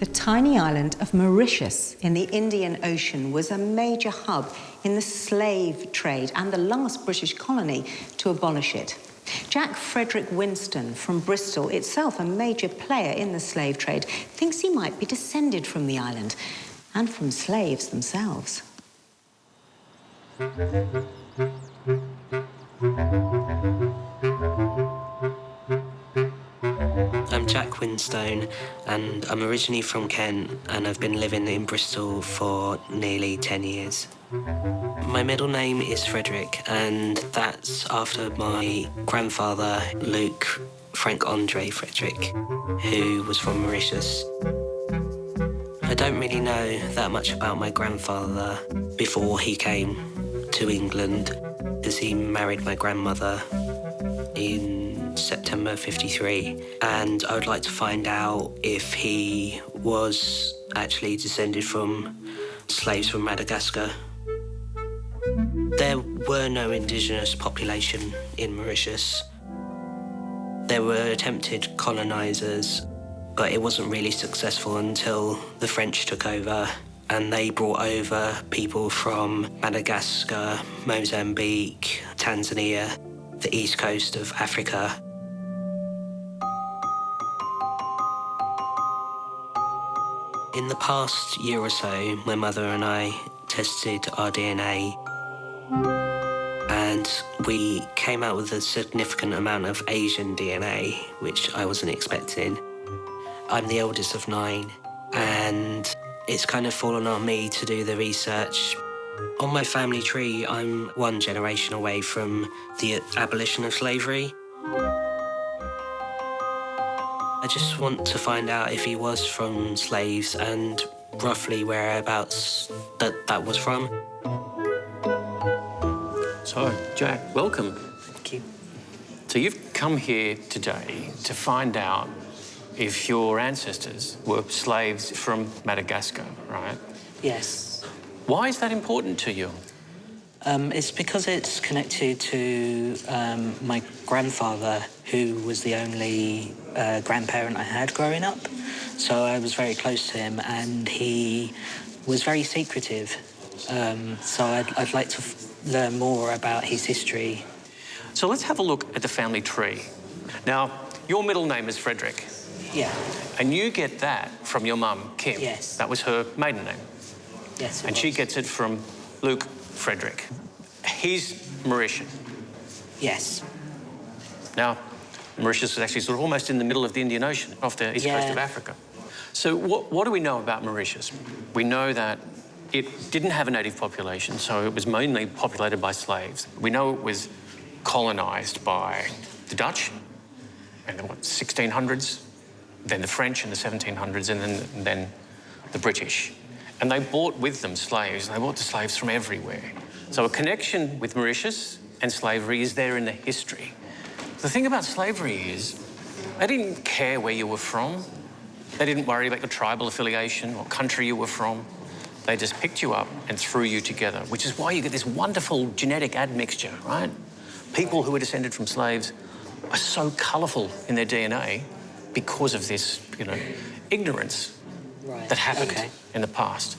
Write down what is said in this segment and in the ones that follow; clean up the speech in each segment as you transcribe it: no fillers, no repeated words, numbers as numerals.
The tiny island of Mauritius in the Indian Ocean was a major hub in the slave trade and the last British colony to abolish it. Jack Frederick Winston from Bristol, itself a major player in the slave trade, thinks he might be descended from the island and from slaves themselves. I'm Jack Winstone, and I'm originally from Kent, and I've been living in Bristol for nearly 10 years. My middle name is Frederick, and that's after my grandfather, Luke Frank Andre Frederick, who was from Mauritius. I don't really know that much about my grandfather before he came to England, as he married my grandmother in September '53, and I would like to find out if he was actually descended from slaves from Madagascar. There were no indigenous population in Mauritius. There were attempted colonisers, but it wasn't really successful until the French took over, and they brought over people from Madagascar, Mozambique, Tanzania, the east coast of Africa. In the past year or so, my mother and I tested our DNA, and we came out with a significant amount of Asian DNA, which I wasn't expecting. I'm the eldest of 9, and it's kind of fallen on me to do the research. On my family tree, I'm one generation away from the abolition of slavery. I just want to find out if he was from slaves and roughly whereabouts that was from. So, Jack, welcome. Thank you. So you've come here today to find out if your ancestors were slaves from Madagascar, right? Yes. Why is that important to you? It's because it's connected to my grandfather, who was the only grandparent I had growing up. So I was very close to him, and he was very secretive. So I'd like to learn more about his history. So let's have a look at the family tree. Now, your middle name is Frederick. Yeah. And you get that from your mum, Kim. Yes. That was her maiden name. Yes, it And was. she gets it from Luke Frederick. He's Mauritian. Yes. Now, Mauritius is actually sort of almost in the middle of the Indian Ocean, off the east coast of Africa. So what do we know about Mauritius? We know that it didn't have a native population, so it was mainly populated by slaves. We know it was colonised by the Dutch in the 1600s, then the French in the 1700s, and then the British. And they brought with them slaves. They brought the slaves from everywhere. So a connection with Mauritius and slavery is there in the history. The thing about slavery is they didn't care where you were from. They didn't worry about your tribal affiliation or country you were from. They just picked you up and threw you together, which is why you get this wonderful genetic admixture, right? People who are descended from slaves are so colourful in their DNA because of this, ignorance that happened in the past.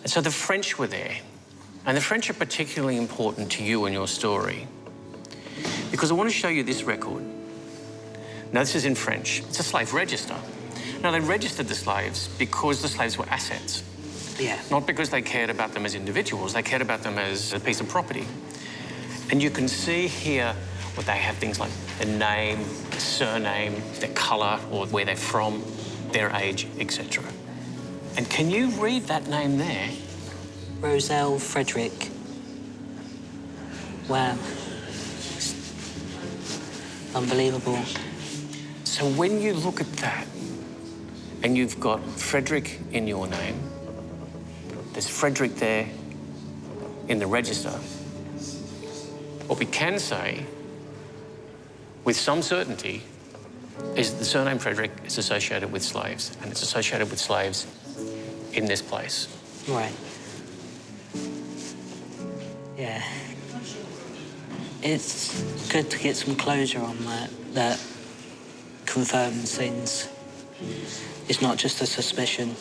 And so the French were there. And the French are particularly important to you and your story because I want to show you this record. Now, this is in French. It's a slave register. Now, they registered the slaves because the slaves were assets. Yeah. Not because they cared about them as individuals. They cared about them as a piece of property. And you can see here what they have things like their name, their surname, their colour, or where they're from, their age, etc. And can you read that name there? Roselle Frederick. Wow. Unbelievable. So when you look at that, and you've got Frederick in your name, there's Frederick there in the register, what we can say with some certainty is that the surname Frederick is associated with slaves, and it's associated with slaves in this place. Right. Yeah. It's good to get some closure on that confirms things. it's not just a suspicion.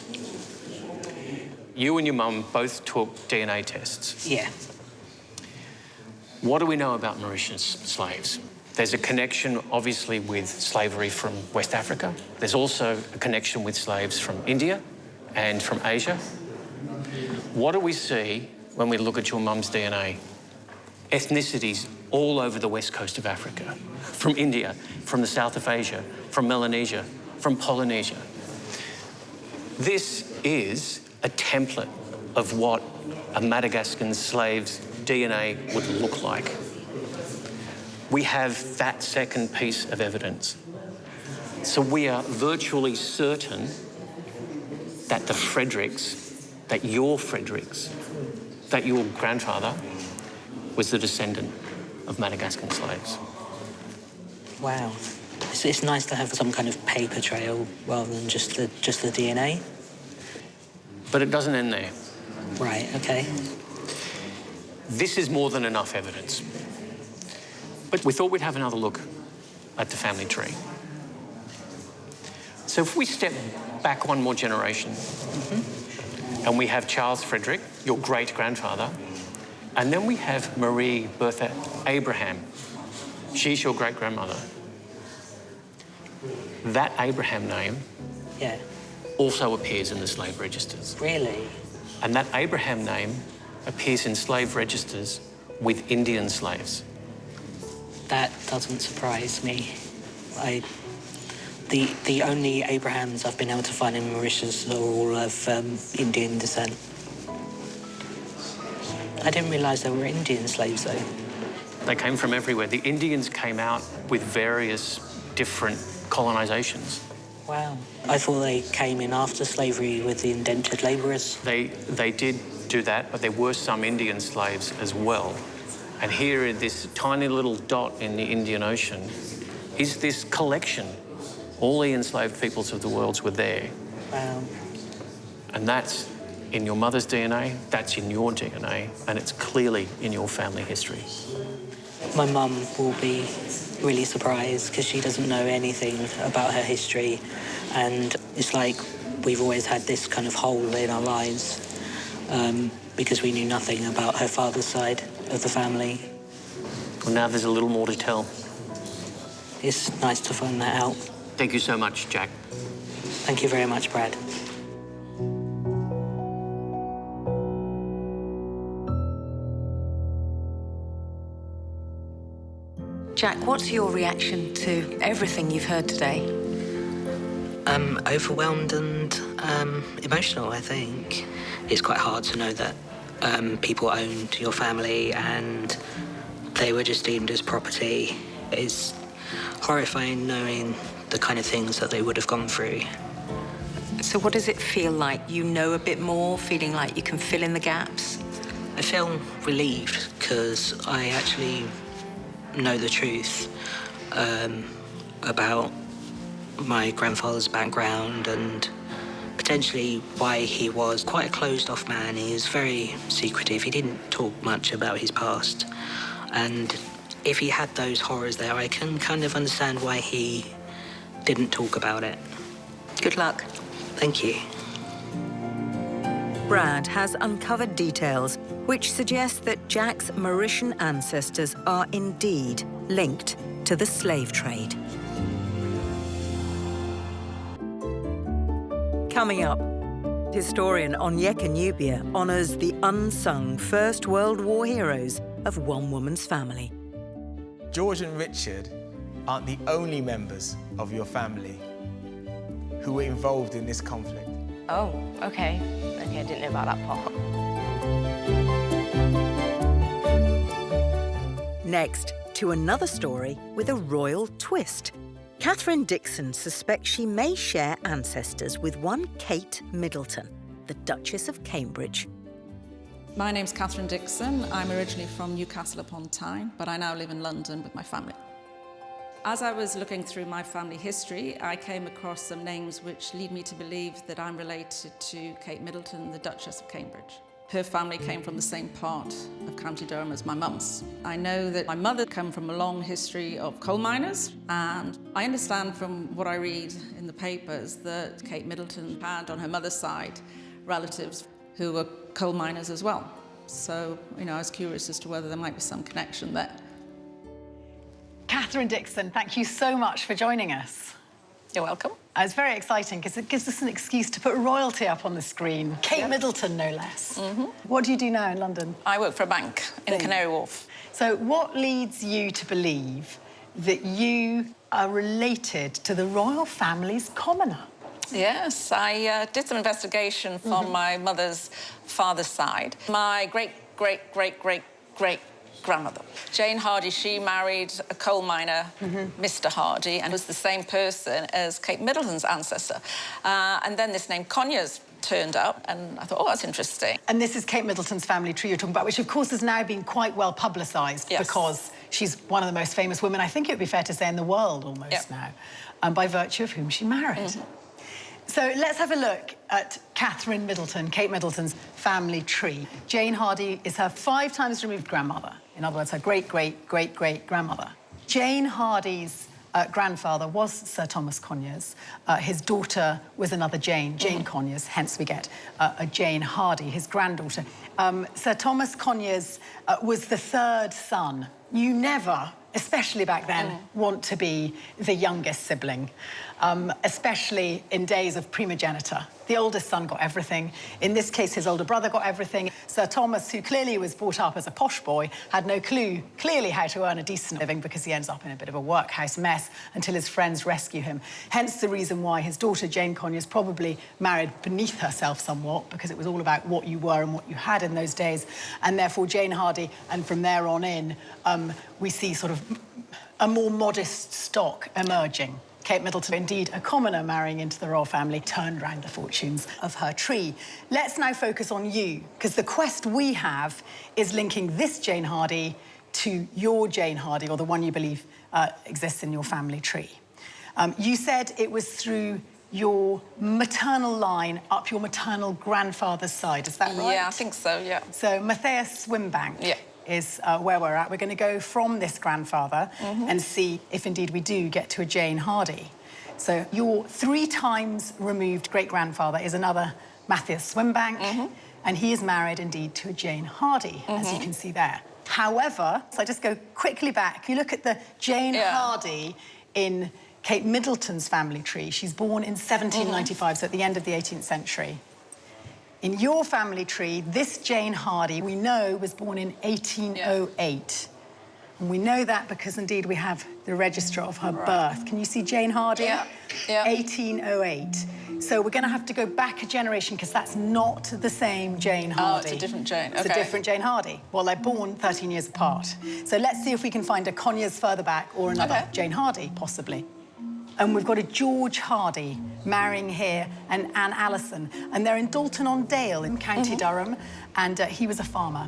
You and your mum both took DNA tests. Yeah. What do we know about Mauritian slaves? There's a connection, obviously, with slavery from West Africa. There's also a connection with slaves from India and from Asia. What do we see when we look at your mum's DNA? Ethnicities all over the west coast of Africa, from India, from the south of Asia, from Melanesia, from Polynesia. This is a template of what a Madagascan slave's DNA would look like. We have that second piece of evidence. So we are virtually certain that the Fredericks, that your grandfather was the descendant of Madagascan slaves. Wow. It's nice to have some kind of paper trail rather than just the DNA. But it doesn't end there. Right, okay. This is more than enough evidence. But we thought we'd have another look at the family tree. So if we step back one more generation, and we have Charles Frederick, your great-grandfather, and then we have Marie Bertha Abraham. She's your great-grandmother. That Abraham name also appears in the slave registers. Really? And that Abraham name appears in slave registers with Indian slaves. That doesn't surprise me. The only Abrahams I've been able to find in Mauritius are all of Indian descent. I didn't realise there were Indian slaves, though. They came from everywhere. The Indians came out with various different colonisations. Wow. I thought they came in after slavery with the indentured labourers. They did do that, but there were some Indian slaves as well. And here in this tiny little dot in the Indian Ocean is this collection. All the enslaved peoples of the world were there. Wow. And that's in your mother's DNA, that's in your DNA, and it's clearly in your family history. My mum will be really surprised because she doesn't know anything about her history, and it's like we've always had this kind of hole in our lives because we knew nothing about her father's side of the family. Well, now there's a little more to tell. It's nice to find that out. Thank you so much, Jack. Thank you very much, Brad. Jack, what's your reaction to everything you've heard today? Overwhelmed and emotional, I think. It's quite hard to know that people owned your family and they were just deemed as property. It's horrifying knowing the kind of things that they would have gone through. So what does it feel like? You know a bit more, feeling like you can fill in the gaps? I feel relieved because I actually know the truth about my grandfather's background and potentially why he was quite a closed-off man. He was very secretive. He didn't talk much about his past. And if he had those horrors there, I can kind of understand why he didn't talk about it. Good luck. Thank you. Brad has uncovered details which suggest that Jack's Mauritian ancestors are indeed linked to the slave trade. Coming up, historian Onyeka Nubia honours the unsung First World War heroes of one woman's family. George and Richard aren't the only members of your family who were involved in this conflict. Oh, okay. Okay, I didn't know about that part. Next, to another story with a royal twist. Catherine Dixon suspects she may share ancestors with one Kate Middleton, the Duchess of Cambridge. My name's Catherine Dixon. I'm originally from Newcastle upon Tyne, but I now live in London with my family. As I was looking through my family history, I came across some names which lead me to believe that I'm related to Kate Middleton, the Duchess of Cambridge. Her family came from the same part of County Durham as my mum's. I know that my mother came from a long history of coal miners, and I understand from what I read in the papers that Kate Middleton had on her mother's side relatives who were coal miners as well. So, you know, I was curious as to whether there might be some connection there. Catherine Dixon, thank you so much for joining us. You're welcome. It's very exciting because it gives us an excuse to put royalty up on the screen. Kate Middleton, no less. What do you do now in London? I work for a bank in Canary Wharf. So what leads you to believe that you are related to the royal family's commoner? Yes, I did some investigation from my mother's father's side. My great-great-great-great-grandmother, Jane Hardy, she married a coal miner, Mr. Hardy, and was the same person as Kate Middleton's ancestor. And then this name Conyers turned up, and I thought, oh, that's interesting. And this is Kate Middleton's family tree you're talking about, which, of course, has now been quite well publicised because she's one of the most famous women, I think it would be fair to say, in the world almost now, by virtue of whom she married. So let's have a look at Catherine Middleton, Kate Middleton's family tree. Jane Hardy is her 5 times removed grandmother. In other words, her great-great-great-great-grandmother. Jane Hardy's grandfather was Sir Thomas Conyers. His daughter was another Jane, Jane Conyers, hence we get a Jane Hardy, his granddaughter. Sir Thomas Conyers was the 3rd son. You never, especially back then, want to be the youngest sibling, especially in days of primogeniture. The oldest son got everything. In this case, his older brother got everything. Sir Thomas, who clearly was brought up as a posh boy, had no clue, clearly, how to earn a decent living because he ends up in a bit of a workhouse mess until his friends rescue him. Hence the reason why his daughter, Jane Conyers, probably married beneath herself somewhat, because it was all about what you were and what you had in those days. And therefore, Jane Hardy, and from there on in, we see sort of a more modest stock emerging. Kate Middleton, indeed a commoner marrying into the royal family, turned round the fortunes of her tree. Let's now focus on you, because the quest we have is linking this Jane Hardy to your Jane Hardy, or the one you believe exists in your family tree. You said it was through your maternal line up your maternal grandfather's side, is that right? Yeah, I think so, yeah. So Matthias Swimbank is where we're at. We're going to go from this grandfather and see if indeed we do get to a Jane Hardy. So your 3 times removed great-grandfather is another Matthias Swimbank, and he is married indeed to a Jane Hardy, as you can see there. However, so I just go quickly back. You look at the Jane Hardy in Kate Middleton's family tree. She's born in 1795, so at the end of the 18th century. In your family tree, this Jane Hardy, we know, was born in 1808. And we know that because, indeed, we have the register of her birth. Can you see Jane Hardy? 1808. So we're going to have to go back a generation because that's not the same Jane Hardy. Oh, it's a different Jane. It's a different Jane Hardy. Well, they're born 13 years apart. So let's see if we can find a Conyers further back or another Jane Hardy, possibly. And we've got a George Hardy marrying here and Anne Allison. And they're in Dalton-on-Dale in County Durham. And he was a farmer.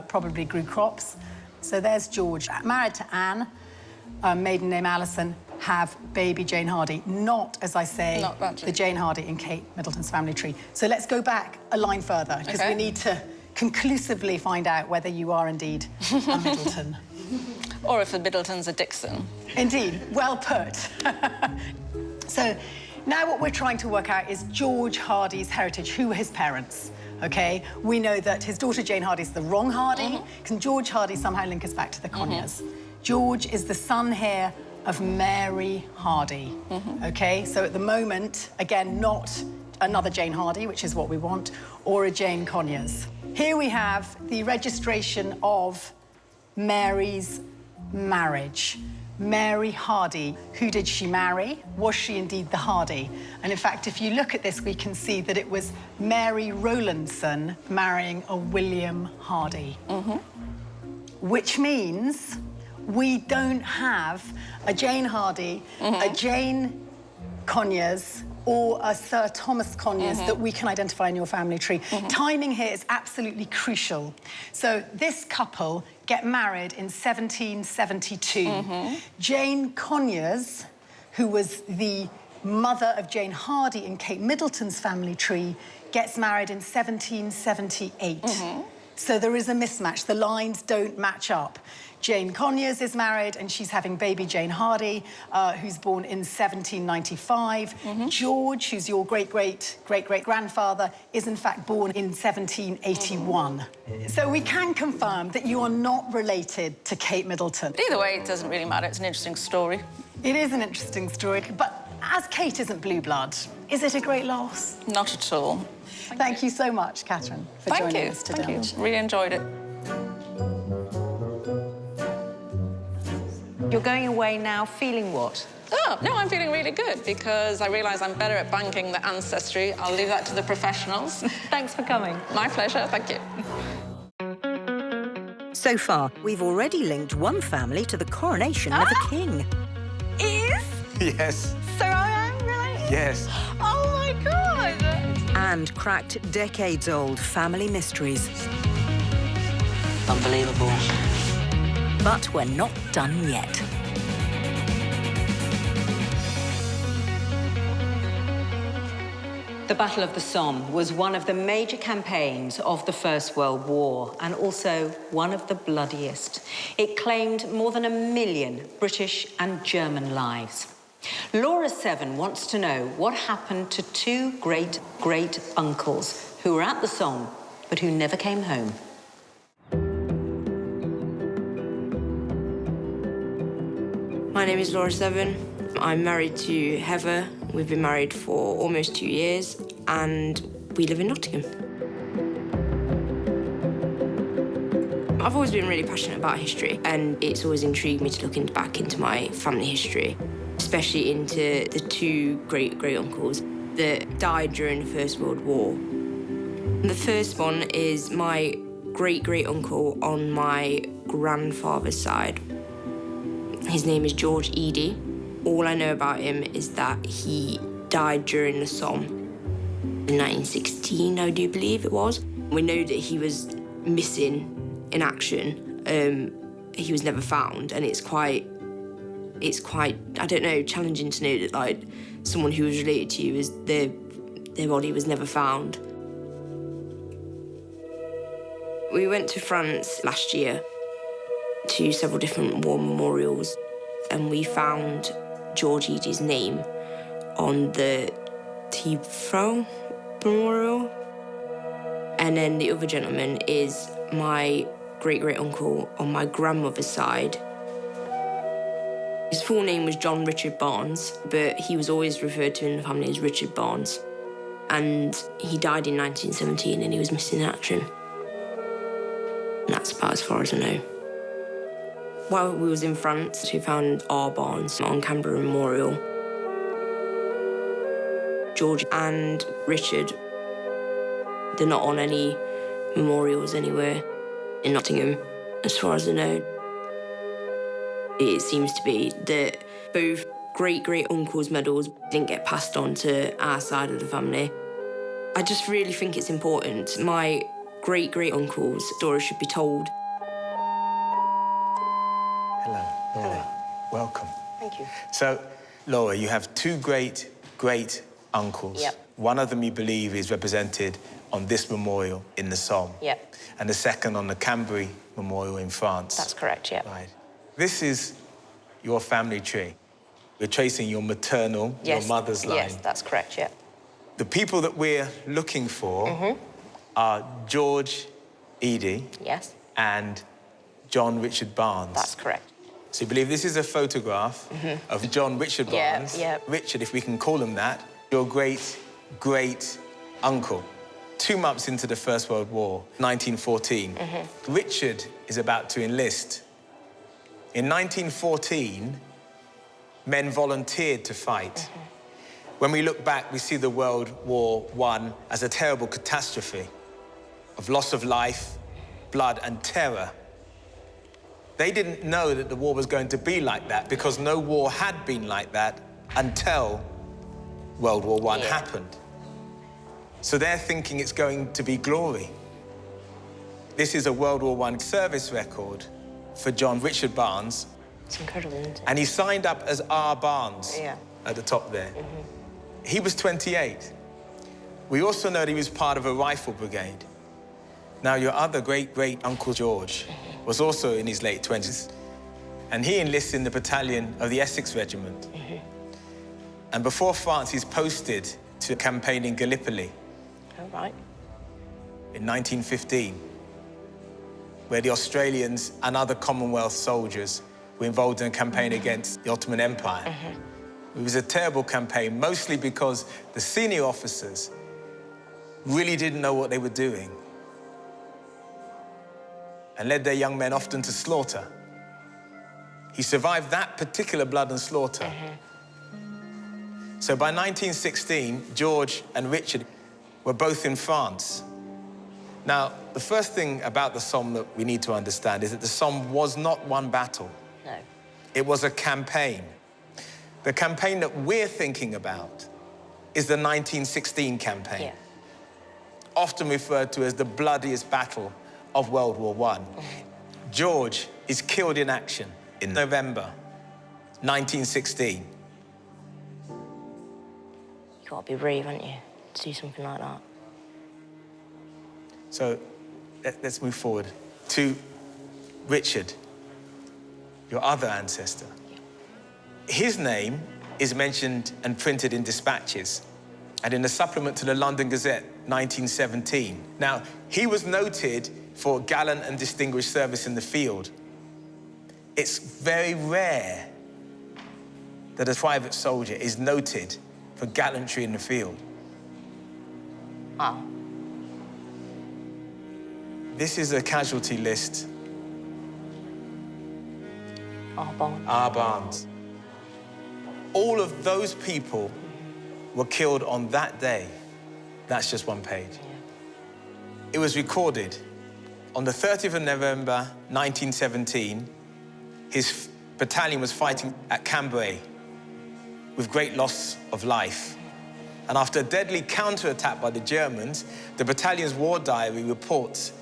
Probably grew crops. So there's George, married to Anne, maiden name Allison, have baby Jane Hardy. Not, as I say, the Jane Hardy in Kate Middleton's family tree. So let's go back a line further, because we need to conclusively find out whether you are indeed a Middleton. Or if the Middletons are Dixon. Indeed, well put. So now what we're trying to work out is George Hardy's heritage. Who were his parents? OK, we know that his daughter Jane Hardy is the wrong Hardy. Can George Hardy somehow link us back to the Conyers? George is the son here of Mary Hardy. OK, so at the moment, again, not another Jane Hardy, which is what we want, or a Jane Conyers. Here we have the registration of Mary's marriage. Mary Hardy. Who did she marry? Was she indeed the Hardy? And in fact, if you look at this, we can see that it was Mary Rowlandson marrying a William Hardy. Which means we don't have a Jane Hardy, a Jane Conyers, or a Sir Thomas Conyers that we can identify in your family tree. Timing here is absolutely crucial. So this couple get married in 1772. Jane Conyers, who was the mother of Jane Hardy in Kate Middleton's family tree, gets married in 1778. So there is a mismatch. The lines don't match up. Jane Conyers is married and she's having baby Jane Hardy, who's born in 1795. George, who's your great-great-great-great-grandfather, is in fact born in 1781. So we can confirm that you are not related to Kate Middleton. But either way, it doesn't really matter. It's an interesting story. It is an interesting story, but as Kate isn't blue blood, is it a great loss? Not at all. Thank you so much, Catherine, for joining us today. Thank you. Really enjoyed it. You're going away now feeling what? Oh, no, I'm feeling really good because I realise I'm better at banking than ancestry. I'll leave that to the professionals. Thanks for coming. My pleasure, thank you. So far, we've already linked one family to the coronation of a king. Is? Yes. So I am related? Yes. Oh, my God! And cracked decades-old family mysteries. Unbelievable. But we're not done yet. The Battle of the Somme was one of the major campaigns of the First World War and also one of the bloodiest. It claimed more than 1 million British and German lives. Laura Seven wants to know what happened to 2 great-great-uncles who were at the Somme but who never came home. My name is Laura Seven. I'm married to Heather. We've been married for almost 2 years and we live in Nottingham. I've always been really passionate about history and it's always intrigued me to look back into my family history, especially into the 2 great-great-uncles that died during the First World War. The first one is my great-great-uncle on my grandfather's side. His name is George Eady. All I know about him is that he died during the Somme in 1916, I do believe it was. We know that he was missing in action. He was never found, and it's quite, I don't know, challenging to know that like someone who was related to you is their body was never found. We went to France last year to several different war memorials, and we found George Eady's name on the Tifro Memorial. And then the other gentleman is my great-great-uncle on my grandmother's side. His full name was John Richard Barnes, but he was always referred to in the family as Richard Barnes. And he died in 1917 and he was missing in action. And that's about as far as I know. While we was in France, we found our Barnes on Canberra Memorial. George and Richard, they're not on any memorials anywhere in Nottingham, as far as I know. It seems to be that both great-great-uncles' medals didn't get passed on to our side of the family. I just really think it's important. My great-great-uncle's story should be told. Hello, Laura. Welcome. Thank you. So, Laura, you have 2 great-great-uncles. Yep. One of them, you believe, is represented on this memorial in the Somme. Yep. And the second on the Cambrai Memorial in France. That's correct, yep. Right. This is your family tree. We're tracing your maternal, your mother's line. Yes, that's correct, yep. The people that we're looking for are George Eady Yes. and John Richard Barnes. That's correct. So you believe this is a photograph of John Richard Barnes. Yeah. Richard, if we can call him that, your great-great-uncle. 2 months into the First World War, 1914. Richard is about to enlist. In 1914, men volunteered to fight. When we look back, we see the World War I as a terrible catastrophe of loss of life, blood, and terror. They didn't know that the war was going to be like that because no war had been like that until World War I happened. So they're thinking it's going to be glory. This is a World War I service record for John Richard Barnes. It's incredible, isn't it? And he signed up as R. Barnes. Yeah. at the top there. He was 28. We also know that he was part of a rifle brigade. Now, your other great-great-uncle George was also in his late 20s, and he enlists in the battalion of the Essex Regiment. And before France, he's posted to a campaign in Gallipoli. All right. In 1915, where the Australians and other Commonwealth soldiers were involved in a campaign against the Ottoman Empire. It was a terrible campaign, mostly because the senior officers really didn't know what they were doing and led their young men often to slaughter. He survived that particular blood and slaughter. So by 1916, George and Richard were both in France. Now, the first thing about the Somme that we need to understand is that the Somme was not one battle. No. It was a campaign. The campaign that we're thinking about is the 1916 campaign, Yeah. often referred to as the bloodiest battle of World War I. George is killed in action in November 1916. You've got to be brave, haven't you, to do something like that? So let's move forward to Richard, your other ancestor. His name is mentioned and printed in dispatches and in a supplement to the London Gazette, 1917. Now, he was noted for gallant and distinguished service in the field. It's very rare that a private soldier is noted for gallantry in the field. Oh. This is a casualty list. Our Barnes. All of those people were killed on that day. That's just one page. It was recorded on the 30th of November, 1917. His battalion was fighting at Cambrai with great loss of life. And after a deadly counterattack by the Germans, the battalion's war diary reports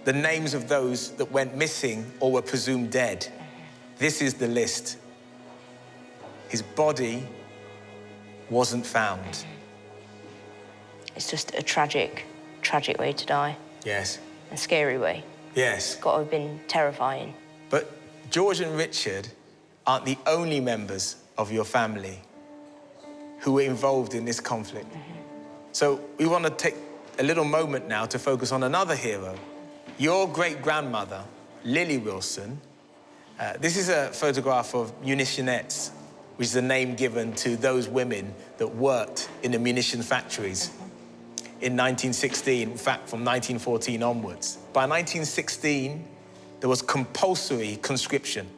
the names of those that went missing or were presumed dead. This is the list. His body wasn't found. It's just a tragic, tragic way to die. Yes. A scary way. Yes. Got to have been terrifying. But George and Richard aren't the only members of your family who were involved in this conflict. So we want to take a little moment now to focus on another hero. Your great-grandmother, Lily Wilson, this is a photograph of munitionettes, which is a name given to those women that worked in the munition factories in 1916, in fact, from 1914 onwards. By 1916, there was compulsory conscription.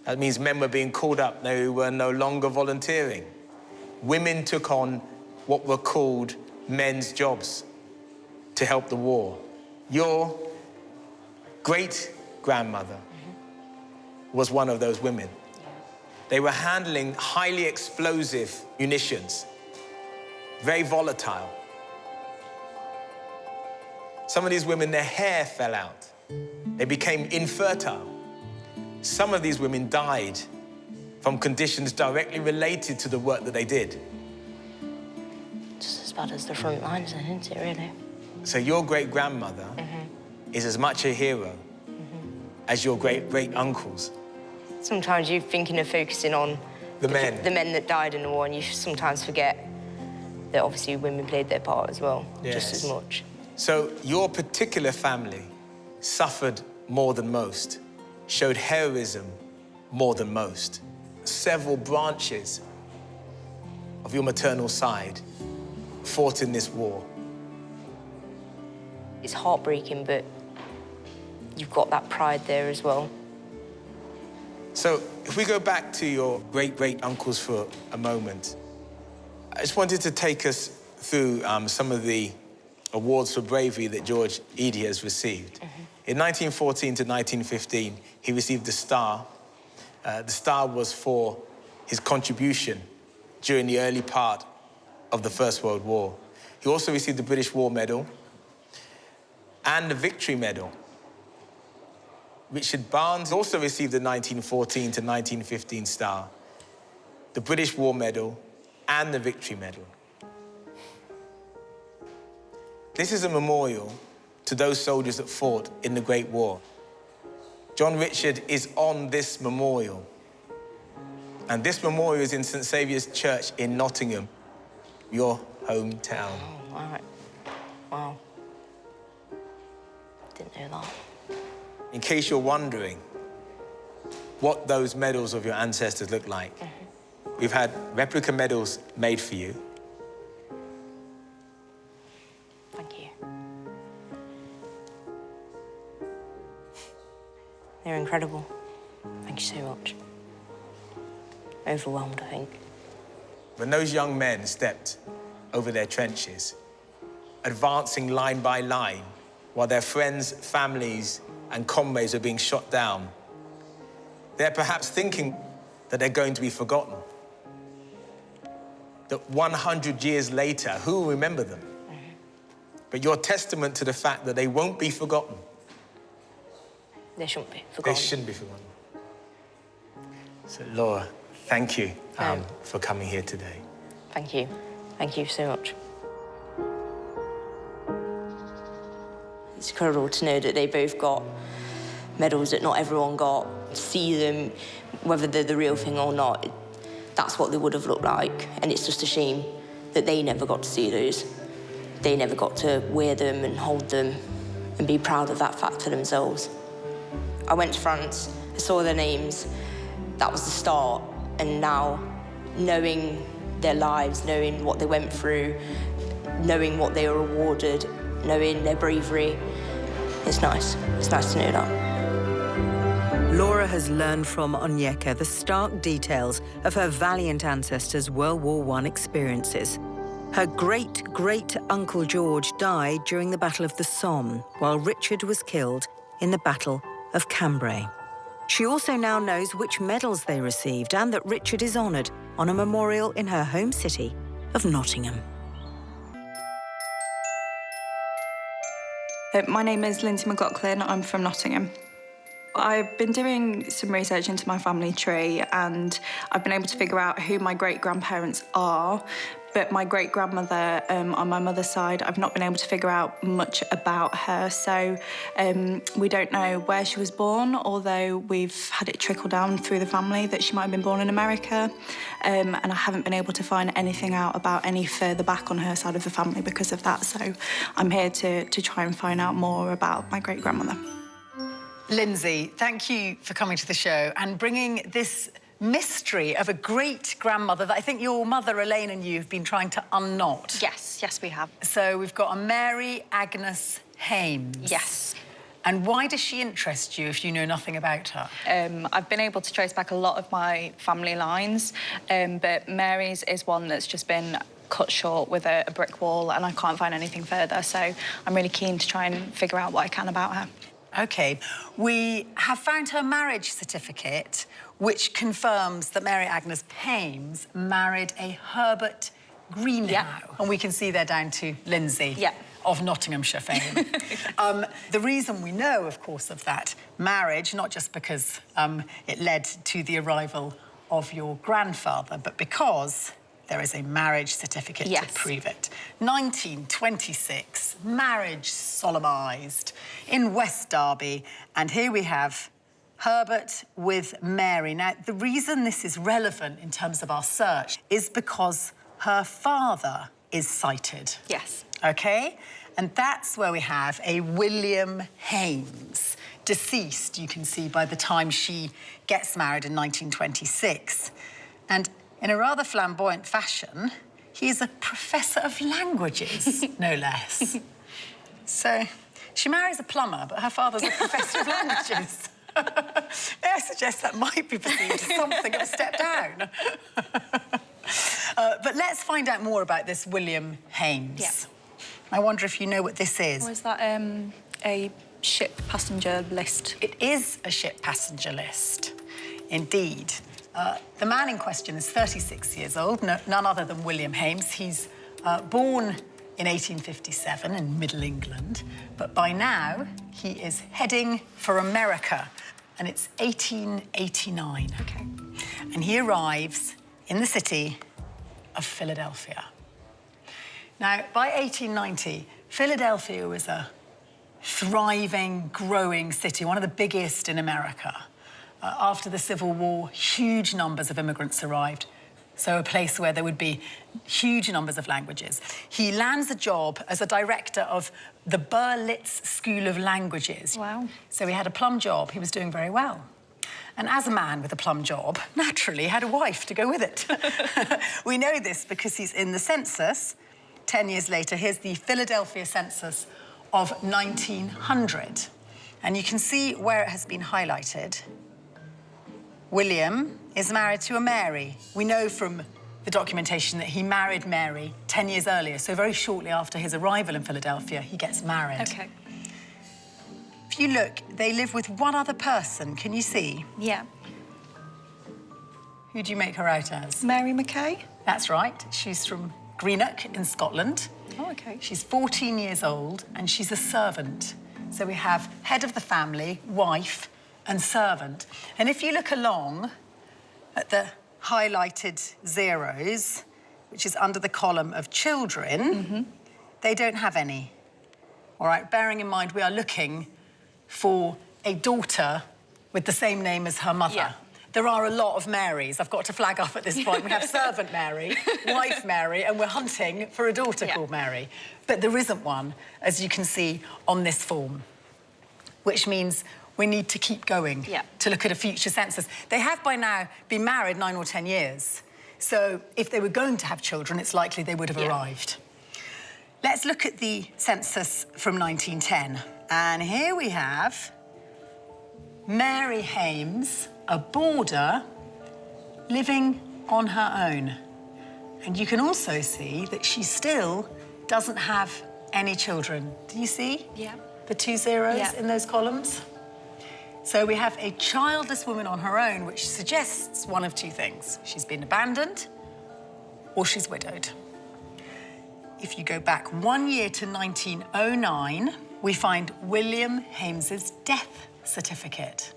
That means men were being called up, they were no longer volunteering. Women took on what were called men's jobs to help the war. Your great-grandmother was one of those women. They were handling highly explosive munitions, very volatile. Some of these women, their hair fell out. They became infertile. Some of these women died from conditions directly related to the work that they did. Just as bad as the front lines, isn't it, really? So your great-grandmother is as much a hero as your great-great-uncles. Sometimes you're thinking of focusing on the men that died in the war, and you sometimes forget that obviously women played their part as well, just as much. So your particular family suffered more than most, showed heroism more than most. Several branches of your maternal side fought in this war. It's heartbreaking, but you've got that pride there as well. So if we go back to your great-great-uncles for a moment, I just wanted to take us through some of the awards for bravery that George Eadie has received. In 1914 to 1915, he received the Star. The Star was for his contribution during the early part of the First World War. He also received the British War Medal and the Victory Medal. Richard Barnes also received the 1914 to 1915 Star. the British War Medal, and the Victory Medal. This is a memorial to those soldiers that fought in the Great War. John Richard is on this memorial. And this memorial is in St. Saviour's Church in Nottingham, your hometown. Oh, all right. Wow. Didn't know that. In case you're wondering what those medals of your ancestors look like, we've had replica medals made for you. Thank you. They're incredible. Thank you so much. Overwhelmed, I think. When those young men stepped over their trenches, advancing line by line, while their friends, families, and comrades are being shot down, they're perhaps thinking that they're going to be forgotten. That 100 years later, who will remember them? But you're testament to the fact that they won't be forgotten. They shouldn't be forgotten. They shouldn't be forgotten. So, Laura, thank you for coming here today. Thank you. Thank you so much. It's incredible to know that they both got medals that not everyone got. See them, whether they're the real thing or not, that's what they would have looked like. And it's just a shame that they never got to see those. They never got to wear them and hold them and be proud of that fact for themselves. I went to France, I saw their names, that was the start. And now, knowing their lives, knowing what they went through, knowing what they were awarded, knowing their bravery, it's nice. It's nice to know that. Laura has learned from Onyeka the stark details of her valiant ancestors' World War I experiences. Her great-great-uncle George died during the Battle of the Somme, while Richard was killed in the Battle of Cambrai. She also now knows which medals they received and that Richard is honoured on a memorial in her home city of Nottingham. My name is Lindsay McLaughlin. I'm from Nottingham. I've been doing some research into my family tree and I've been able to figure out who my great-grandparents are, but my great-grandmother on my mother's side, I've not been able to figure out much about her. So we don't know where she was born, although we've had it trickle down through the family that she might have been born in America. And I haven't been able to find anything out about any further back on her side of the family because of that. So I'm here to try and find out more about my great-grandmother. Lindsay, thank you for coming to the show and bringing this mystery of a great-grandmother that I think your mother, Elaine, and you have been trying to unknot. Yes, we have. So we've got a Mary Agnes Hames. Yes. And why does she interest you if you know nothing about her? I've been able to trace back a lot of my family lines, but Mary's is one that's just been cut short with a brick wall and I can't find anything further, so I'm really keen to try and figure out what I can about her. OK. We have found her marriage certificate, which confirms that Mary Agnes Hames married a Herbert Greenhow. Yep. And we can see there down to Lindsay. Yep. Of Nottinghamshire fame. The reason we know, of course, of that marriage, not just because it led to the arrival of your grandfather, but because there is a marriage certificate to prove it. 1926, marriage solemnised in West Derby. And here we have Herbert with Mary. Now, the reason this is relevant in terms of our search is because her father is cited. Yes. OK? And that's where we have a William Hames, deceased, you can see, by the time she gets married in 1926. And in a rather flamboyant fashion, he is a professor of languages, no less. So she marries a plumber, but her father's a professor of languages. I suggest that might be perceived as something of a step down. But let's find out more about this William Hames. Yeah. I wonder if you know what this is. Was that a ship passenger list? It is a ship passenger list, indeed. The man in question is 36 years old, none other than William Hames. He's born in 1857 in Middle England, but by now he is heading for America, and it's 1889. OK. And he arrives in the city of Philadelphia. Now, by 1890, Philadelphia was a thriving, growing city, one of the biggest in America. After the Civil War, huge numbers of immigrants arrived, so a place where there would be huge numbers of languages. He lands a job as a director of the Berlitz School of Languages. Wow. So he had a plum job. He was doing very well. And as a man with a plum job, naturally had a wife to go with it. We know this because he's in the census. 10 years later, here's the Philadelphia census of 1900. And you can see where it has been highlighted. William is married to a Mary. We know from the documentation that he married Mary 10 years earlier, so very shortly after his arrival in Philadelphia, he gets married. OK. If you look, they live with one other person. Can you see? Yeah. Who do you make her out as? Mary Mackay? That's right. She's from Greenock in Scotland. Oh, OK. She's 14 years old and she's a servant. So we have head of the family, wife, and servant. And if you look along at the highlighted zeros, which is under the column of children, they don't have any. All right, bearing in mind we are looking for a daughter with the same name as her mother. Yeah. There are a lot of Marys. I've got to flag up at this point. We have servant Mary, wife Mary, and we're hunting for a daughter called Mary. But there isn't one, as you can see on this form, which means we need to keep going to look at a future census. They have by now been married 9 or 10 years. So if they were going to have children, it's likely they would have arrived. Let's look at the census from 1910. And here we have Mary Hames, a boarder, living on her own. And you can also see that she still doesn't have any children. Do you see? Yeah. The 2 zeros in those columns? So we have a childless woman on her own, which suggests one of 2 things. She's been abandoned or she's widowed. If you go back 1 year to 1909, we find William Hames's death certificate.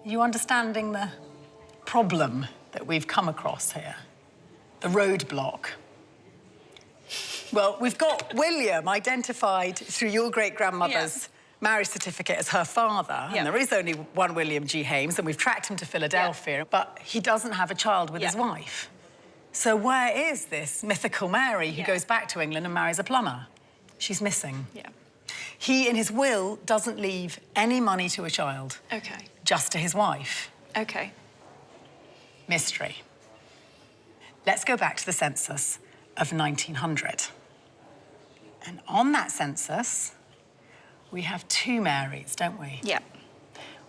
Are you understanding the problem that we've come across here? The roadblock. Well, we've got William identified through your great-grandmother's marriage certificate as her father, and there is only one William G. Hames, and we've tracked him to Philadelphia, but he doesn't have a child with his wife. So where is this mythical Mary who goes back to England and marries a plumber? She's missing. He, in his will, doesn't leave any money to a child. OK. Just to his wife. OK. Mystery. Let's go back to the census of 1900. And on that census, we have 2 Marys, don't we? Yeah.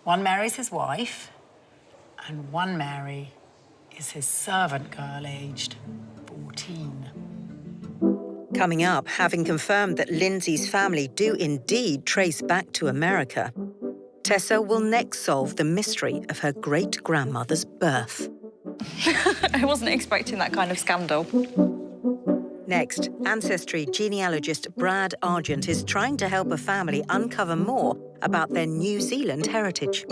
One Mary's his wife, and one Mary is his servant girl, aged 14. Coming up, having confirmed that Lindsay's family do indeed trace back to America, Tessa will next solve the mystery of her great-grandmother's birth. I wasn't expecting that kind of scandal. Next, ancestry genealogist Brad Argent is trying to help a family uncover more about their New Zealand heritage.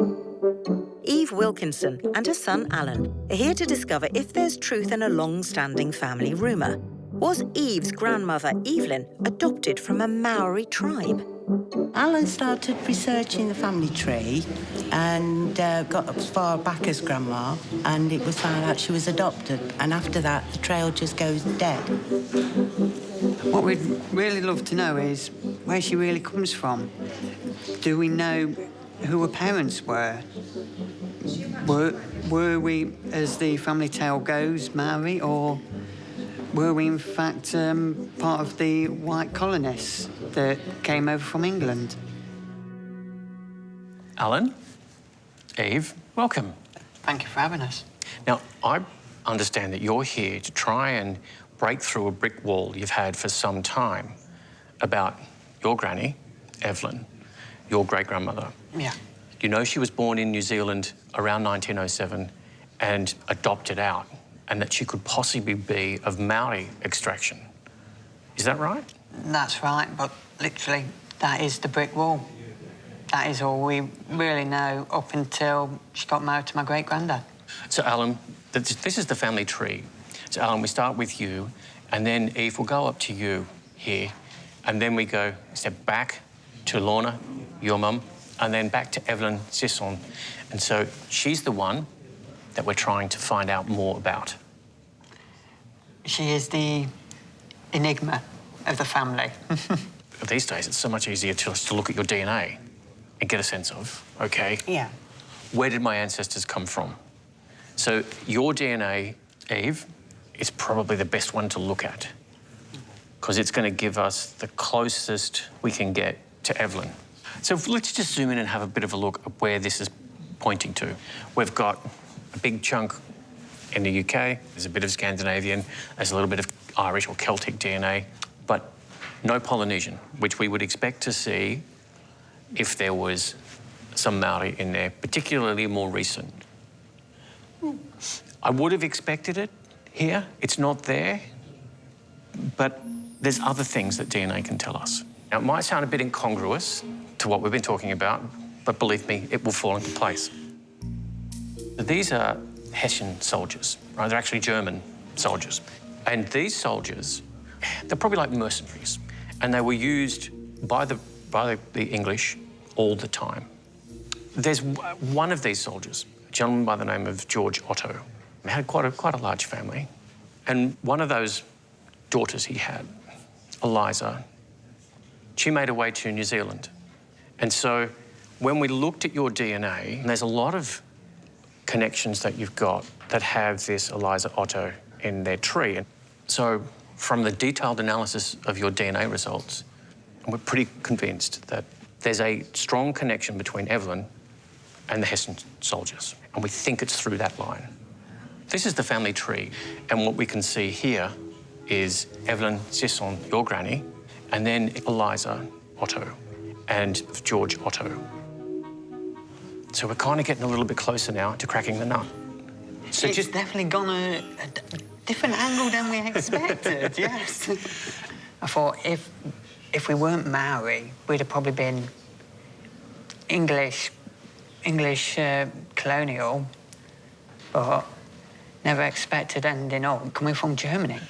Eve Wilkinson and her son Alan are here to discover if there's truth in a long-standing family rumour. Was Eve's grandmother, Evelyn, adopted from a Maori tribe? Alan started researching the family tree and got as far back as Grandma, and it was found out she was adopted. And after that, the trail just goes dead. What we'd really love to know is where she really comes from. Do we know who her parents were? Were we, as the family tale goes, Maori, or were we in fact part of the white colonists that came over from England? Alan, Eve, welcome. Thank you for having us. Now, I understand that you're here to try and break through a brick wall you've had for some time about your granny, Evelyn, your great-grandmother. Yeah. You know she was born in New Zealand around 1907 and adopted out, and that she could possibly be of Maori extraction. Is that right? That's right, but literally, that is the brick wall. That is all we really know up until she got married to my great-granddad. So, Alan, This is the family tree. So, Alan, we start with you, and then Eve will go up to you here, and then we go a step back to Lorna, your mum, and then back to Evelyn Sisson. And so she's the one that we're trying to find out more about. She is the enigma of the family. These days, it's so much easier to look at your DNA and get a sense of, OK, Yeah. where did my ancestors come from? So your DNA, Eve, is probably the best one to look at because it's going to give us the closest we can get to Evelyn. So let's just zoom in and have a bit of a look at where this is pointing to. We've got a big chunk in the UK, there's a bit of Scandinavian, there's a little bit of Irish or Celtic DNA, but no Polynesian, which we would expect to see if there was some Maori in there, particularly more recent. I would have expected it here. It's not there, but there's other things that DNA can tell us. Now, it might sound a bit incongruous to what we've been talking about, but believe me, it will fall into place. These are Hessian soldiers, right? They're actually German soldiers. And these soldiers, they're probably like mercenaries, and they were used by the English all the time. There's one of these soldiers, a gentleman by the name of George Otto. He had quite a large family. And one of those daughters he had, Eliza, she made her way to New Zealand. And so when we looked at your DNA, there's a lot of connections that you've got that have this Eliza Otto in their tree. And so from the detailed analysis of your DNA results, we're pretty convinced that there's a strong connection between Evelyn and the Hessian soldiers. And we think it's through that line. This is the family tree, and what we can see here is Evelyn Sisson, your granny, and then Eliza Otto and George Otto. So we're kind of getting a little bit closer now to cracking the nut. So it's definitely gone a different angle than we expected, yes. I thought if we weren't Maori, we'd have probably been English colonial, but never expected ending up coming from Germany.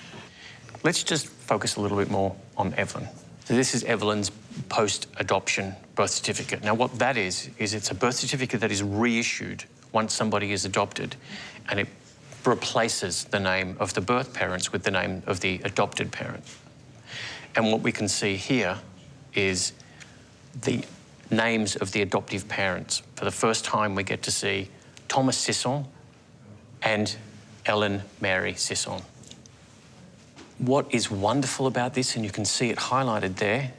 Let's just focus a little bit more on Evelyn. So this is Evelyn's post-adoption birth certificate. Now, what that is it's a birth certificate that is reissued once somebody is adopted, and it replaces the name of the birth parents with the name of the adopted parent. And what we can see here is the names of the adoptive parents. For the first time, we get to see Thomas Sisson and Ellen Mary Sisson. What is wonderful about this, and you can see it highlighted there,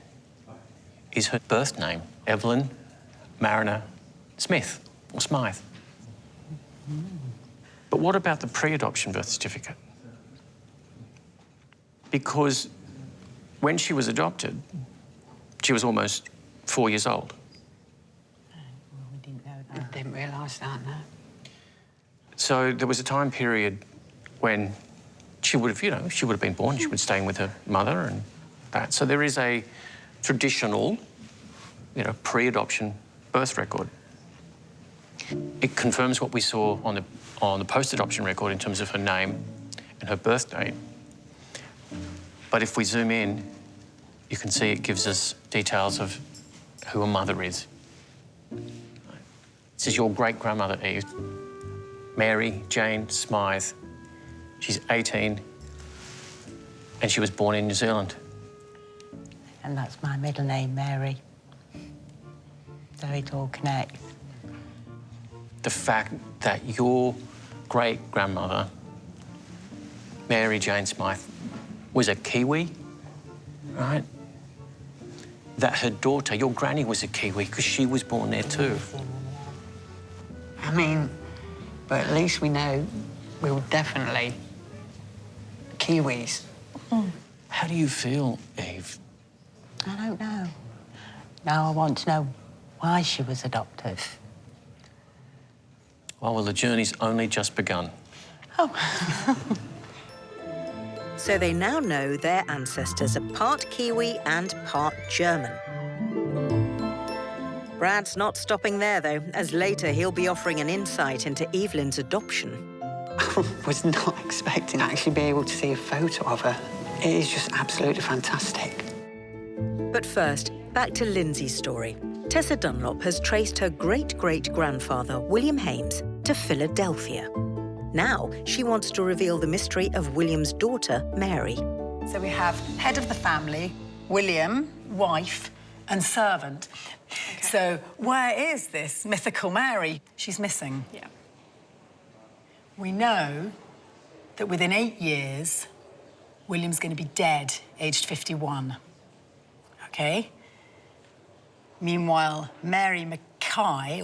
is her birth name, Evelyn Mariner Smith, or Smythe. But what about the pre-adoption birth certificate? Because when she was adopted, she was almost 4 years old. We didn't know that. I didn't realise that, no. So there was a time period when she would have, she would have been born, she was staying with her mother and that. So there is a traditional, pre-adoption birth record. It confirms what we saw on the post-adoption record in terms of her name and her birth date. But if we zoom in, you can see it gives us details of who her mother is. This is your great-grandmother, Eve, Mary Jane Smythe. She's 18, and she was born in New Zealand. And that's my middle name, Mary. So it all connects. The fact that your great-grandmother, Mary Jane Smythe, was a Kiwi, right? That her daughter, your granny, was a Kiwi because she was born there too. I mean, but at least we know we were definitely Kiwis. How do you feel, Eve? I don't know. Now I want to know why she was adopted. Well, the journey's only just begun. So they now know their ancestors are part Kiwi and part German. Brad's not stopping there, though, as later he'll be offering an insight into Evelyn's adoption. I was not expecting to actually be able to see a photo of her. It is just absolutely fantastic. But first, back to Lindsay's story. Tessa Dunlop has traced her great-great-grandfather, William Hames, to Philadelphia. Now, she wants to reveal the mystery of William's daughter, Mary. So we have head of the family, William, wife, and servant. Okay. So where is this mythical Mary? She's missing. Yeah. We know that within 8 years, William's going to be dead, aged 51. Okay? Meanwhile, Mary Mackay,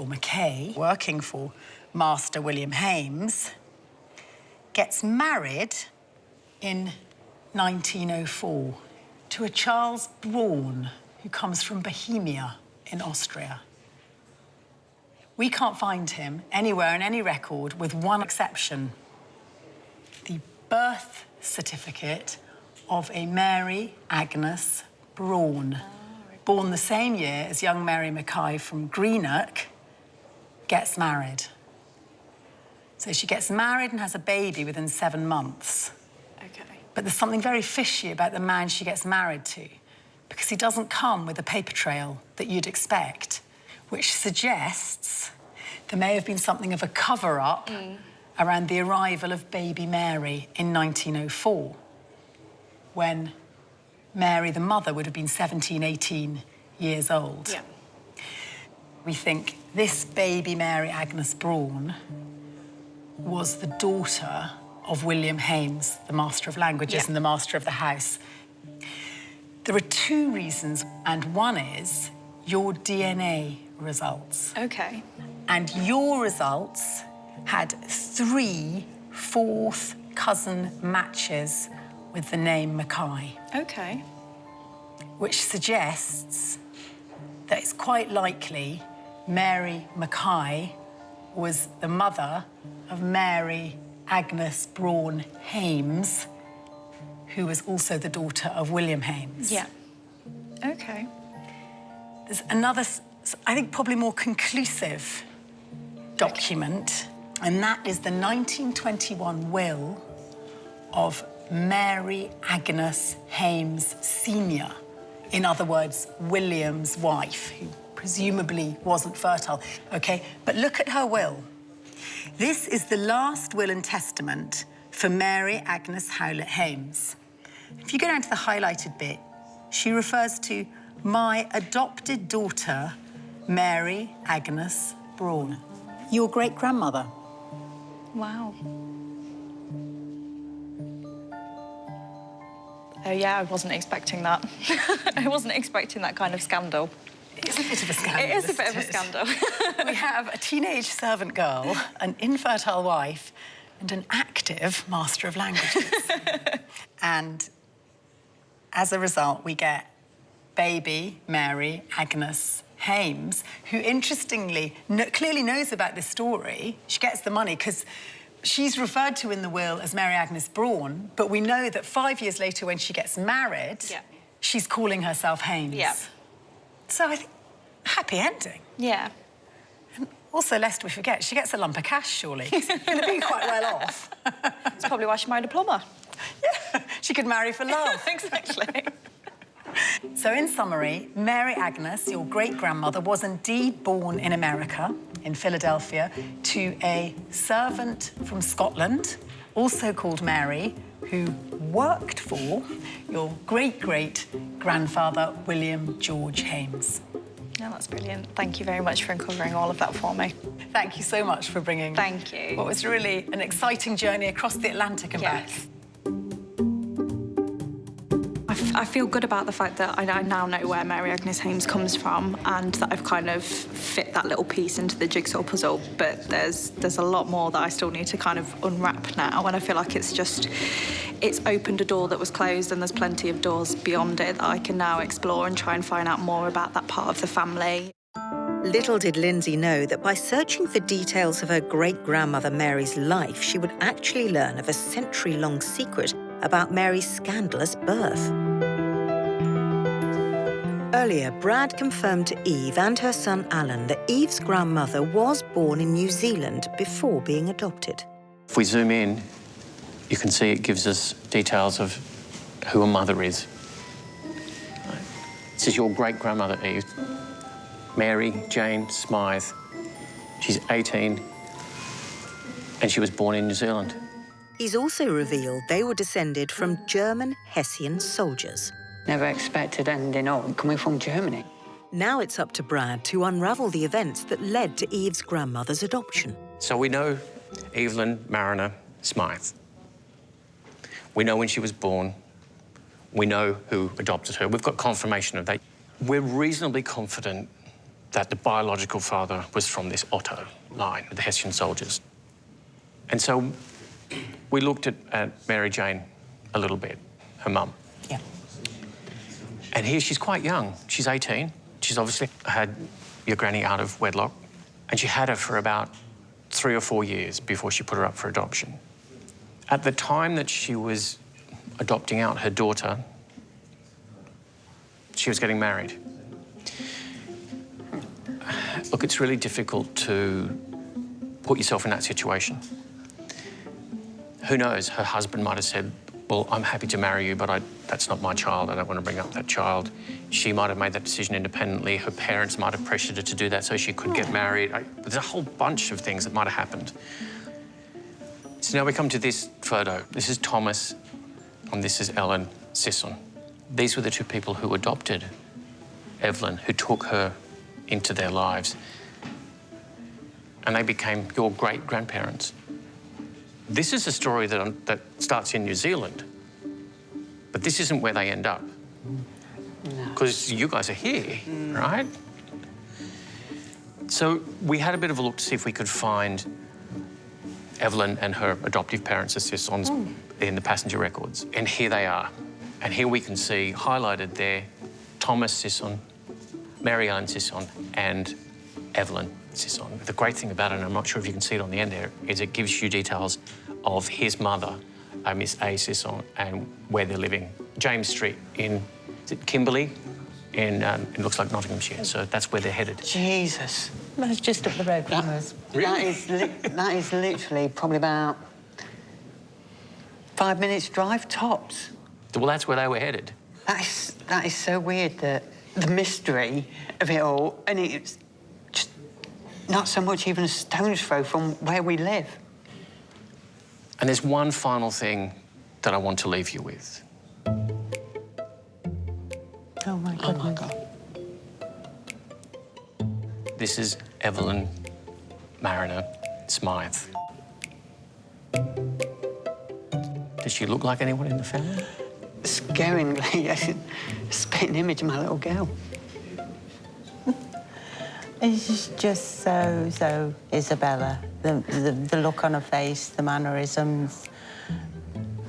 working for Master William Hames, gets married in 1904 to a Charles Braun, who comes from Bohemia in Austria. We can't find him anywhere in any record, with one exception: the birth certificate of a Mary Agnes Braun, born the same year as young Mary Mackay from Greenock gets married. So she gets married and has a baby within 7 months. Okay. But there's something very fishy about the man she gets married to, because he doesn't come with a paper trail that you'd expect, which suggests there may have been something of a cover-up around the arrival of baby Mary in 1904, when Mary, the mother, would have been 17, 18 years old. Yeah. We think this baby Mary Agnes Braun was the daughter of William Hames, the Master of Languages and the Master of the House. There are 2 reasons, and one is your DNA results. Okay. And your results had 3 fourth cousin matches with the name Mackay. Okay. Which suggests that it's quite likely Mary Mackay was the mother of Mary Agnes Braun Hames, who was also the daughter of William Hames. Yeah. Okay. There's another, I think probably more conclusive document, and that is the 1921 will of Mary Agnes Hames Sr., in other words, William's wife, who presumably wasn't fertile. Okay, but look at her will. This is the last will and testament for Mary Agnes Howlett Hames. If you go down to the highlighted bit, she refers to my adopted daughter, Mary Agnes Braun, your great-grandmother. Wow. Oh, yeah, I wasn't expecting that. I wasn't expecting that kind of scandal. It's a bit of a scandal. It is a bit of a scandal. We have a teenage servant girl, an infertile wife, and an active Master of Languages. And as a result, we get baby Mary Agnes Hames, who interestingly clearly knows about this story. She gets the money because she's referred to in the will as Mary Agnes Braun, but we know that 5 years later, when she gets married, she's calling herself Hames. Yeah. So I think, happy ending. Yeah. And also, lest we forget, she gets a lump of cash, surely. She's going to be quite well off. That's probably why she married a plumber. Yeah, she could marry for love. Exactly. So, in summary, Mary Agnes, your great-grandmother, was indeed born in America, in Philadelphia, to a servant from Scotland, also called Mary, who worked for your great-great-grandfather, William George Hames. No, that's brilliant. Thank you very much for uncovering all of that for me. Thank you so much for bringing Thank you. what was really an exciting journey across the Atlantic and back. I feel good about the fact that I now know where Mary Agnes Hames comes from, and that I've kind of fit that little piece into the jigsaw puzzle, but there's a lot more that I still need to kind of unwrap now, and I feel like it's opened a door that was closed, and there's plenty of doors beyond it that I can now explore and try and find out more about that part of the family. Little did Lindsay know that by searching for details of her great-grandmother Mary's life, she would actually learn of a century-long secret about Mary's scandalous birth. Earlier, Brad confirmed to Eve and her son Alan that Eve's grandmother was born in New Zealand before being adopted. If we zoom in, you can see it gives us details of who a mother is. This is your great-grandmother, Eve. Mary Jane Smythe. She's 18, and she was born in New Zealand. He's also revealed they were descended from German Hessian soldiers. Never expected ending up coming from Germany. Now it's up to Brad to unravel the events that led to Eve's grandmother's adoption. So we know Evelyn Mariner Smythe. We know when she was born. We know who adopted her. We've got confirmation of that. We're reasonably confident that the biological father was from this Otto line, the Hessian soldiers. And so we looked at Mary Jane a little bit, her mum. Yeah. And here she's quite young. She's 18. She's obviously had your granny out of wedlock, and she had her for about 3 or 4 years before she put her up for adoption. At the time that she was adopting out her daughter, she was getting married. Look, it's really difficult to put yourself in that situation. Who knows, her husband might have said, well, I'm happy to marry you, but that's not my child. I don't want to bring up that child. She might have made that decision independently. Her parents might have pressured her to do that so she could get married. There's a whole bunch of things that might have happened. So now we come to this photo. This is Thomas, and this is Ellen Sisson. These were the two people who adopted Evelyn, who took her into their lives. And they became your great-grandparents. This is a story that starts in New Zealand, but this isn't where they end up. Because you guys are here, right? So we had a bit of a look to see if we could find Evelyn and her adoptive parents, the Sissons, in the passenger records. And here they are. And here we can see, highlighted there, Thomas Sisson, Mary Ellen Sisson, and Evelyn Sisson. The great thing about it, and I'm not sure if you can see it on the end there, is it gives you details of his mother, Miss A. Sisson, and where they're living. James Street in, is it Kimberley? It looks like Nottinghamshire, so that's where they're headed. Jesus. That's just up the road from us. Really? That is literally probably about 5 minutes drive tops. Well, that's where they were headed. That is so weird, that the mystery of it all, and it's just not so much even a stone's throw from where we live. And there's one final thing that I want to leave you with. Oh, my God. Oh, my God. This is Evelyn Mariner Smythe. Does she look like anyone in the family? Scaringly, a spitting image of my little girl. It's just so Isabella. The look on her face, the mannerisms.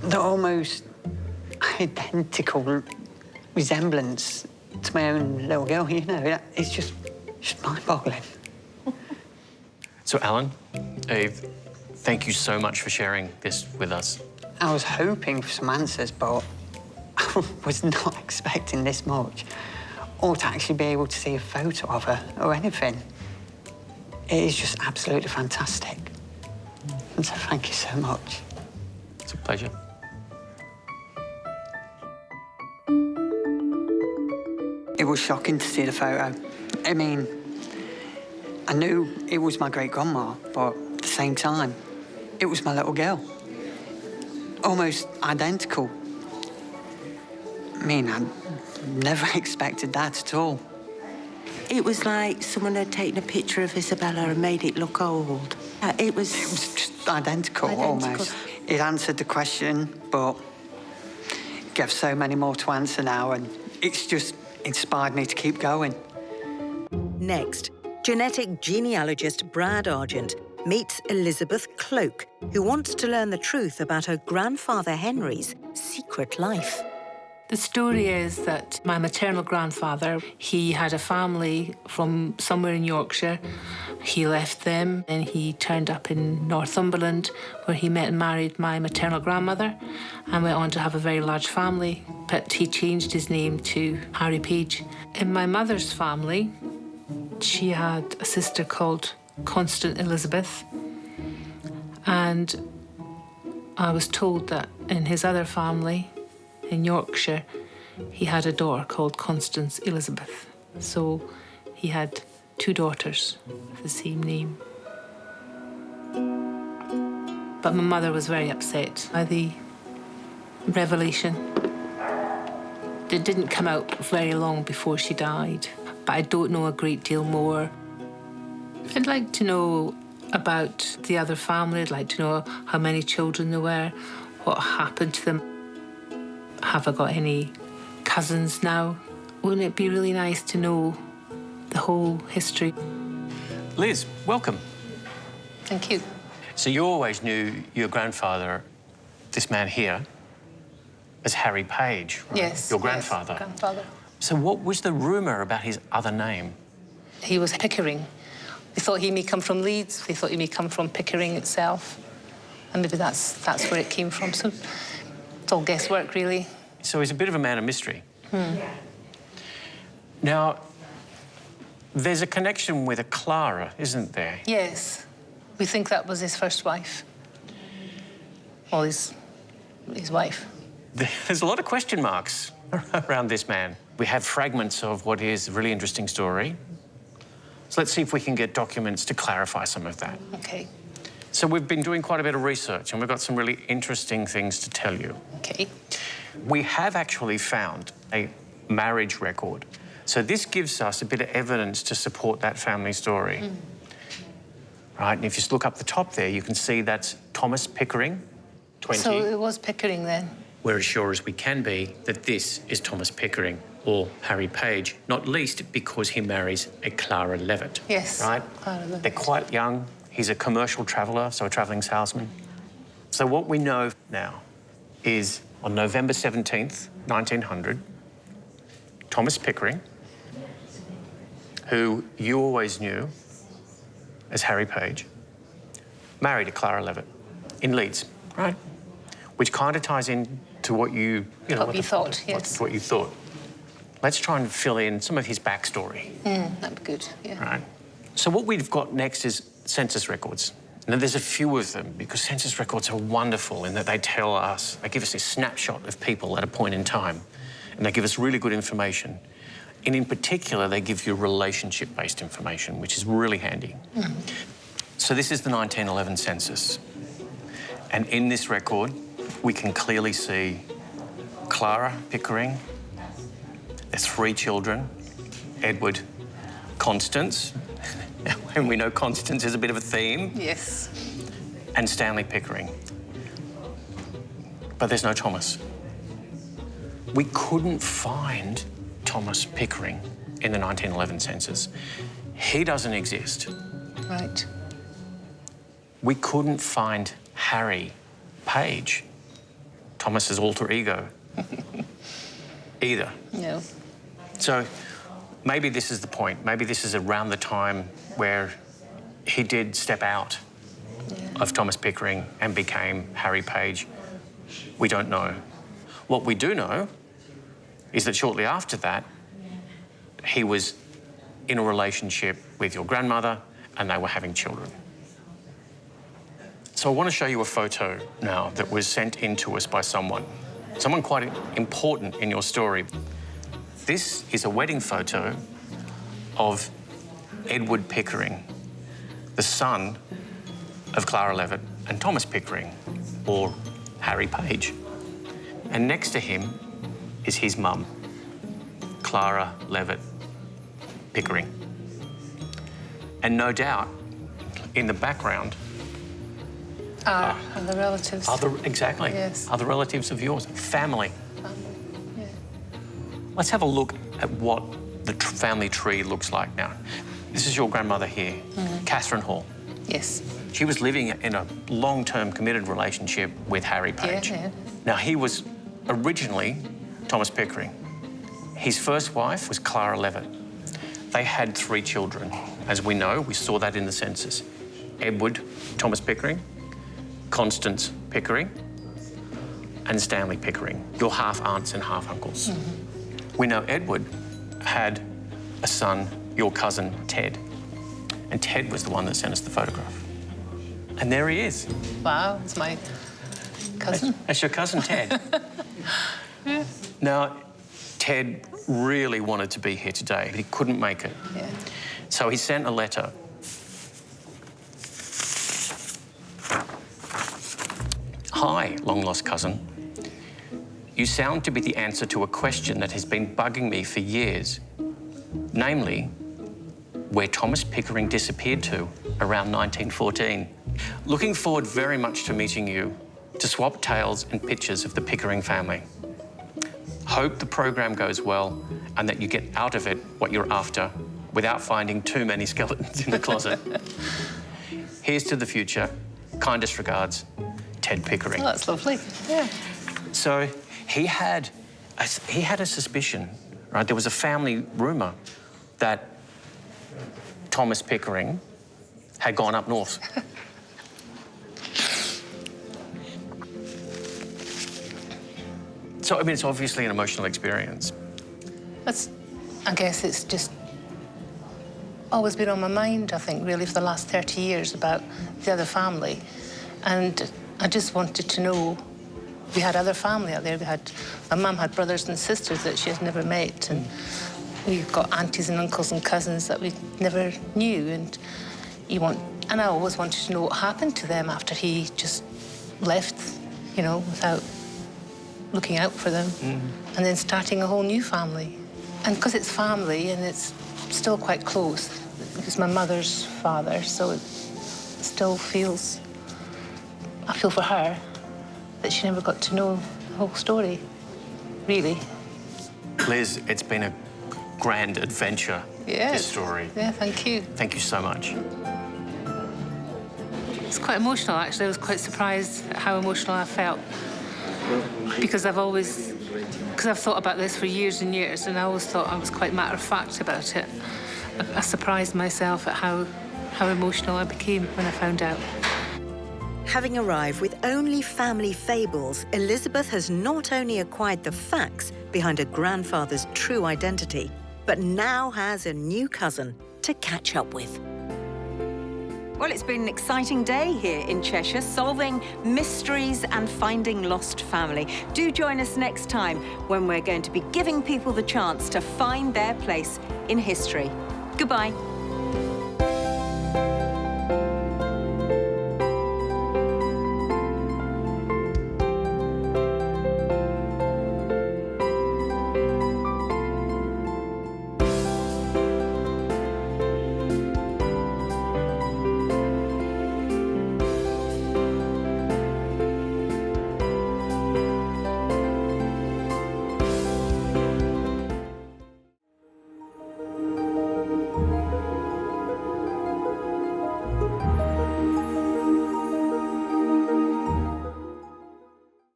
The almost identical resemblance to my own little girl, you know. It's just mind-boggling. So, Alan, Eve, thank you so much for sharing this with us. I was hoping for some answers, but I was not expecting this much, or to actually be able to see a photo of her or anything. It is just absolutely fantastic. And so thank you so much. It's a pleasure. It was shocking to see the photo. I mean, I knew it was my great-grandma, but at the same time, it was my little girl. Almost identical. I mean, I never expected that at all. It was like someone had taken a picture of Isabella and made it look old. It was just identical, almost. It answered the question, but it gave so many more to answer now, and it's just inspired me to keep going. Next, genetic genealogist Brad Argent meets Elizabeth Cloak, who wants to learn the truth about her grandfather Henry's secret life. The story is that my maternal grandfather, he had a family from somewhere in Yorkshire. He left them and he turned up in Northumberland, where he met and married my maternal grandmother and went on to have a very large family. But he changed his name to Harry Page. In my mother's family, she had a sister called Constant Elizabeth, and I was told that in his other family, in Yorkshire, he had a daughter called Constance Elizabeth. So he had 2 daughters with the same name. But my mother was very upset by the revelation. It didn't come out very long before she died, but I don't know a great deal more. I'd like to know about the other family. I'd like to know how many children there were, what happened to them. Have I got any cousins now? Wouldn't it be really nice to know the whole history? Liz, welcome. Thank you. So you always knew your grandfather, this man here, as Harry Page, right? Yes. Your grandfather. Yes, grandfather. So what was the rumour about his other name? He was Pickering. They thought he may come from Leeds. They thought he may come from Pickering itself. And maybe that's where it came from. So it's all guesswork, really. So he's a bit of a man of mystery. Now, there's a connection with a Clara, isn't there? Yes. We think that was his first wife. Well, his wife. There's a lot of question marks around this man. We have fragments of what is a really interesting story. So let's see if we can get documents to clarify some of that. Okay. So we've been doing quite a bit of research and we've got some really interesting things to tell you. Okay. We have actually found a marriage record. So this gives us a bit of evidence to support that family story. Right, and if you just look up the top there, you can see that's Thomas Pickering, 20. So it was Pickering then? We're as sure as we can be that this is Thomas Pickering, or Harry Page, not least because he marries a Clara Levitt. Yes, right? Clara Levitt. They're quite young. He's a commercial traveller, so a travelling salesman. So what we know now is on November 17th, 1900, Thomas Pickering, who you always knew as Harry Page, married a Clara Levitt in Leeds, right? Which kind of ties in to what you know, What we thought, yes. what you thought. Let's try and fill in some of his backstory. That'd be good, yeah. Right. So what we've got next is census records. Now, there's a few of them because census records are wonderful in that they tell us, they give us a snapshot of people at a point in time, and they give us really good information. And in particular, they give you relationship-based information, which is really handy. So this is the 1911 census. And in this record, we can clearly see Clara Pickering, there's 3 children, Edward, Constance, and we know Constance is a bit of a theme. Yes. And Stanley Pickering. But there's no Thomas. We couldn't find Thomas Pickering in the 1911 census. He doesn't exist. Right. We couldn't find Harry Page, Thomas's alter ego, either. No. So maybe this is the point. Maybe this is around the time where he did step out of Thomas Pickering and became Harry Page. We don't know. What we do know is that shortly after that, he was in a relationship with your grandmother and they were having children. So I want to show you a photo now that was sent in to us by someone quite important in your story. This is a wedding photo of Edward Pickering, the son of Clara Levitt and Thomas Pickering, or Harry Page. And next to him is his mum, Clara Levitt Pickering. And no doubt, in the background, Other relatives. Exactly. Yes. Other relatives of yours, family. Yeah. Let's have a look at what the family tree looks like now. This is your grandmother here, Catherine Hall. Yes. She was living in a long-term committed relationship with Harry Page. Yeah. Now, he was originally Thomas Pickering. His first wife was Clara Levitt. They had 3 children. As we know, we saw that in the census. Edward Thomas Pickering, Constance Pickering, and Stanley Pickering, your half-aunts and half-uncles. We know Edward had a son, your cousin, Ted. And Ted was the one that sent us the photograph. And there he is. Wow, it's my cousin. That's your cousin, Ted. Yeah. Now, Ted really wanted to be here today, but he couldn't make it. Yeah. So he sent a letter. Hi, long-lost cousin. You sound to be the answer to a question that has been bugging me for years. Namely, where Thomas Pickering disappeared to around 1914. Looking forward very much to meeting you, to swap tales and pictures of the Pickering family. Hope the program goes well and that you get out of it what you're after without finding too many skeletons in the closet. Here's to the future. Kindest regards, Ted Pickering. Oh, that's lovely. Yeah. So he had a suspicion, right? There was a family rumour that Thomas Pickering had gone up north. So, I mean, it's obviously an emotional experience. I guess it's just always been on my mind, I think, really, for the last 30 years about the other family. And I just wanted to know, we had other family out there. My mum had brothers and sisters that she had never met, and we've got aunties and uncles and cousins that we never knew. And I always wanted to know what happened to them after he just left, you know, without looking out for them, and then starting a whole new family. And because it's family and it's still quite close, it's my mother's father, so it still feels, I feel for her that she never got to know the whole story, really. Liz, it's been a grand adventure, this story. Yeah, thank you. Thank you so much. It's quite emotional, actually. I was quite surprised at how emotional I felt. Because I've thought about this for years and years, and I always thought I was quite matter-of-fact about it. I surprised myself at how emotional I became when I found out. Having arrived with only family fables, Elizabeth has not only acquired the facts behind her grandfather's true identity, but now has a new cousin to catch up with. Well, it's been an exciting day here in Cheshire, solving mysteries and finding lost family. Do join us next time when we're going to be giving people the chance to find their place in history. Goodbye.